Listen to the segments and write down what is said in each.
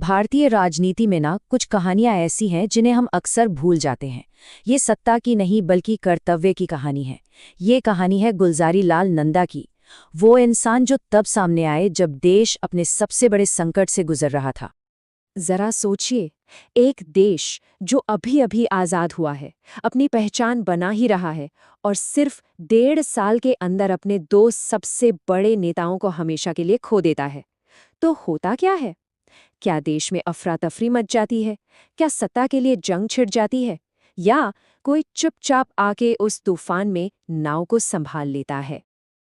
भारतीय राजनीति में ना कुछ कहानियां ऐसी हैं जिन्हें हम अक्सर भूल जाते हैं। ये सत्ता की नहीं बल्कि कर्तव्य की कहानी है। ये कहानी है गुलज़ारी लाल नंदा की। वो इंसान जो तब सामने आए जब देश अपने सबसे बड़े संकट से गुजर रहा था। जरा सोचिए, एक देश जो अभी अभी आज़ाद हुआ है, अपनी पहचान बना ही रहा है और सिर्फ 1.5 साल के अंदर अपने 2 सबसे बड़े नेताओं को हमेशा के लिए खो देता है। तो होता क्या है? क्या देश में अफरा तफरी मच जाती है? क्या सत्ता के लिए जंग छिड़ जाती है? या कोई चुपचाप आके उस तूफान में नाव को संभाल लेता है?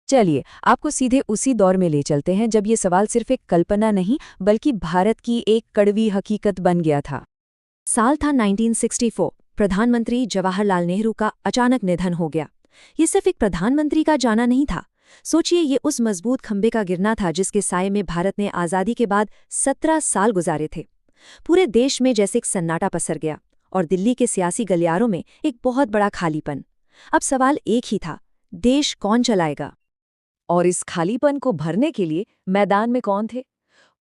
चलिए आपको सीधे उसी दौर में ले चलते हैं जब ये सवाल सिर्फ एक कल्पना नहीं बल्कि भारत की एक कड़वी हकीकत बन गया था। साल था 1964। प्रधानमंत्री जवाहरलाल नेहरू का अचानक निधन हो गया। ये सिर्फ एक प्रधानमंत्री का जाना नहीं था। सोचिए, ये उस मजबूत खंबे का गिरना था जिसके साये में भारत ने आज़ादी के बाद 17 साल गुजारे थे। पूरे देश में जैसे एक सन्नाटा पसर गया और दिल्ली के सियासी गलियारों में एक बहुत बड़ा खालीपन। अब सवाल एक ही था, देश कौन चलाएगा? और इस खालीपन को भरने के लिए मैदान में कौन थे?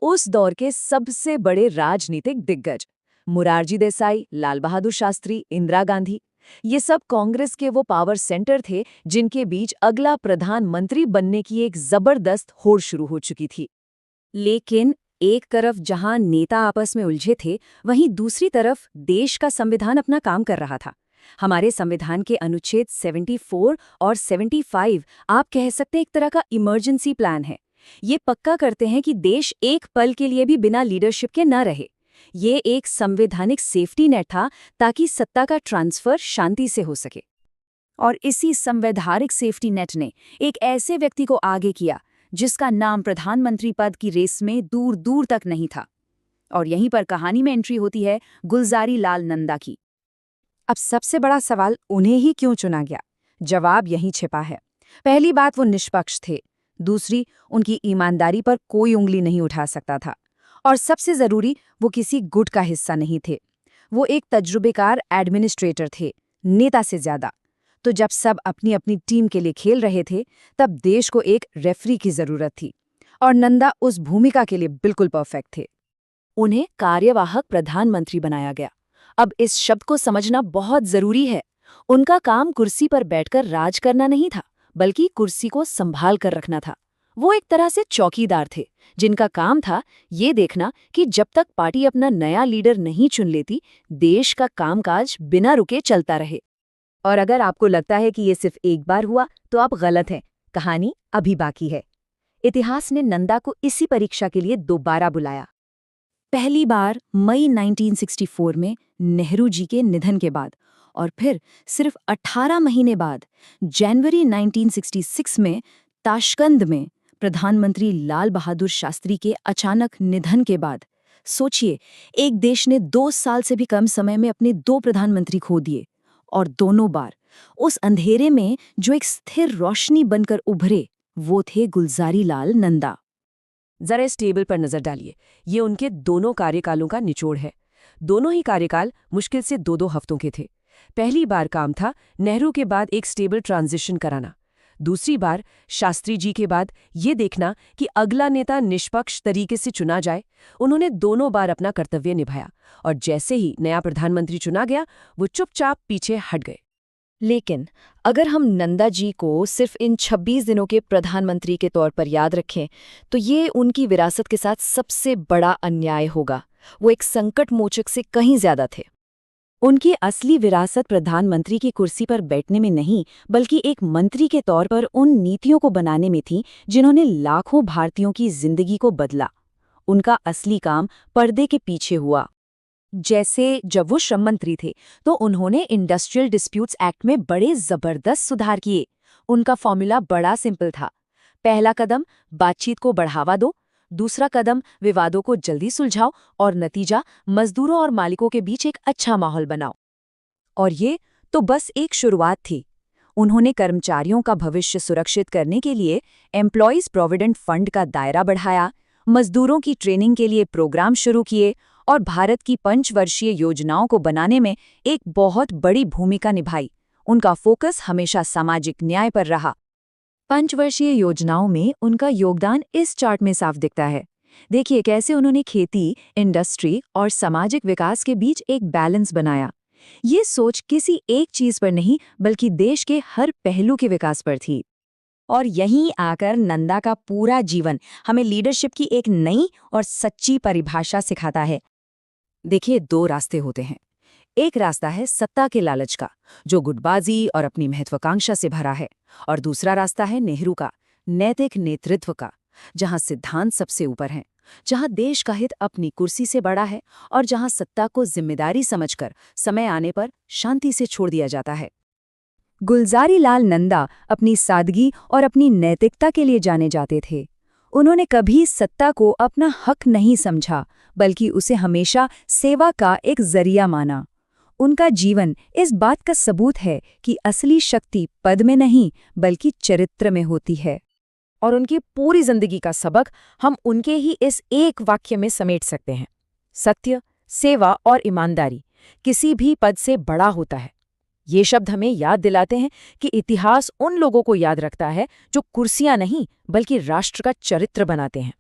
उस दौर के सबसे बड़े राजनीतिक दिग्गज मुरारजी देसाई, लाल बहादुर शास्त्री, इंदिरा गांधी। ये सब कांग्रेस के वो पावर सेंटर थे जिनके बीच अगला प्रधानमंत्री बनने की एक जबरदस्त होड़ शुरू हो चुकी थी। लेकिन एक तरफ जहां नेता आपस में उलझे थे, वहीं दूसरी तरफ देश का संविधान अपना काम कर रहा था। हमारे संविधान के अनुच्छेद 74 और 75 आप कह सकते हैं एक तरह का इमरजेंसी प्लान है। ये पक्का करते हैं कि देश एक पल के लिए भी बिना लीडरशिप के न रहे। ये एक संवैधानिक सेफ्टी नेट था ताकि सत्ता का ट्रांसफर शांति से हो सके। और इसी संवैधानिक सेफ्टी नेट ने एक ऐसे व्यक्ति को आगे किया जिसका नाम प्रधानमंत्री पद की रेस में दूर दूर तक नहीं था। और यहीं पर कहानी में एंट्री होती है गुलज़ारी लाल नंदा की। अब सबसे बड़ा सवाल, उन्हें ही क्यों चुना गया? जवाब यहीं छिपा है। पहली बात, वो निष्पक्ष थे। दूसरी, उनकी ईमानदारी पर कोई उंगली नहीं उठा सकता था। और सबसे जरूरी, वो किसी गुट का हिस्सा नहीं थे। वो एक तजुर्बेकार एडमिनिस्ट्रेटर थे, नेता से ज्यादा। तो जब सब अपनी अपनी टीम के लिए खेल रहे थे, तब देश को एक रेफरी की जरूरत थी। और नंदा उस भूमिका के लिए बिल्कुल परफेक्ट थे। उन्हें कार्यवाहक प्रधानमंत्री बनाया गया। अब इस शब्द को समझना बहुत जरूरी है। उनका काम कुर्सी पर बैठकर राज करना नहीं था, बल्कि कुर्सी को संभाल कर रखना था। वो एक तरह से चौकीदार थे, जिनका काम था ये देखना कि जब तक पार्टी अपना नया लीडर नहीं चुन लेती, देश का कामकाज बिना रुके चलता रहे। और अगर आपको लगता है कि ये सिर्फ एक बार हुआ, तो आप गलत हैं। कहानी अभी बाकी है। इतिहास ने नंदा को इसी परीक्षा के लिए दोबारा बुलाया। पहली बार मई 1964 में नेहरू जी के निधन के बाद, और फिर सिर्फ 18 महीने बाद जनवरी 1966 में ताशकंद में प्रधानमंत्री लाल बहादुर शास्त्री के अचानक निधन के बाद। सोचिए, एक देश ने 2 साल से भी कम समय में अपने 2 प्रधानमंत्री खो दिए, और दोनों बार उस अंधेरे में जो एक स्थिर रोशनी बनकर उभरे, वो थे गुलज़ारी लाल नंदा। जरा इस टेबल पर नजर डालिए। ये उनके दोनों कार्यकालों का निचोड़ है। दोनों ही कार्यकाल मुश्किल से 2-2 हफ्तों के थे। पहली बार काम था नेहरू के बाद एक स्टेबल ट्रांजिशन कराना। दूसरी बार शास्त्री जी के बाद ये देखना कि अगला नेता निष्पक्ष तरीके से चुना जाए। उन्होंने दोनों बार अपना कर्तव्य निभाया, और जैसे ही नया प्रधानमंत्री चुना गया, वो चुपचाप पीछे हट गए। लेकिन अगर हम नंदा जी को सिर्फ इन 26 दिनों के प्रधानमंत्री के तौर पर याद रखें, तो ये उनकी विरासत के साथ सबसे बड़ा अन्याय होगा। वो एक संकट मोचक से कहीं ज्यादा थे। उनकी असली विरासत प्रधानमंत्री की कुर्सी पर बैठने में नहीं, बल्कि एक मंत्री के तौर पर उन नीतियों को बनाने में थी जिन्होंने लाखों भारतीयों की जिंदगी को बदला। उनका असली काम पर्दे के पीछे हुआ। जैसे जब वो श्रम मंत्री थे, तो उन्होंने इंडस्ट्रियल डिस्प्यूट्स एक्ट में बड़े जबरदस्त सुधार किए। उनका फॉर्मूला बड़ा सिंपल था। पहला कदम, बातचीत को बढ़ावा दो। दूसरा कदम, विवादों को जल्दी सुलझाओ। और नतीजा, मजदूरों और मालिकों के बीच एक अच्छा माहौल बनाओ। और ये तो बस एक शुरुआत थी। उन्होंने कर्मचारियों का भविष्य सुरक्षित करने के लिए एम्प्लॉयज प्रोविडेंट फंड का दायरा बढ़ाया, मजदूरों की ट्रेनिंग के लिए प्रोग्राम शुरू किए, और भारत की 5 वर्षीय योजनाओं को बनाने में एक बहुत बड़ी भूमिका निभाई। उनका फोकस हमेशा सामाजिक न्याय पर रहा। 5 वर्षीय योजनाओं में उनका योगदान इस चार्ट में साफ दिखता है। देखिए कैसे उन्होंने खेती, इंडस्ट्री और सामाजिक विकास के बीच एक बैलेंस बनाया। ये सोच किसी एक चीज पर नहीं बल्कि देश के हर पहलू के विकास पर थी। और यहीं आकर नंदा का पूरा जीवन हमें लीडरशिप की एक नई और सच्ची परिभाषा सिखाता है। देखिए, दो रास्ते होते हैं। एक रास्ता है सत्ता के लालच का, जो गुटबाजी और अपनी महत्वाकांक्षा से भरा है, और दूसरा रास्ता है नेहरू का, नैतिक नेतृत्व का, जहां सिद्धांत सबसे ऊपर हैं, जहां देश का हित अपनी कुर्सी से बड़ा है और जहां सत्ता को जिम्मेदारी समझकर समय आने पर शांति से छोड़ दिया जाता है। गुलजारी लाल नंदा अपनी सादगी और अपनी नैतिकता के लिए जाने जाते थे। उन्होंने कभी सत्ता को अपना हक नहीं समझा, बल्कि उसे हमेशा सेवा का एक जरिया माना। उनका जीवन इस बात का सबूत है कि असली शक्ति पद में नहीं बल्कि चरित्र में होती है। और उनकी पूरी जिंदगी का सबक हम उनके ही इस एक वाक्य में समेट सकते हैं। सत्य, सेवा और ईमानदारी किसी भी पद से बड़ा होता है। ये शब्द हमें याद दिलाते हैं कि इतिहास उन लोगों को याद रखता है जो कुर्सियां नहीं बल्कि राष्ट्र का चरित्र बनाते हैं।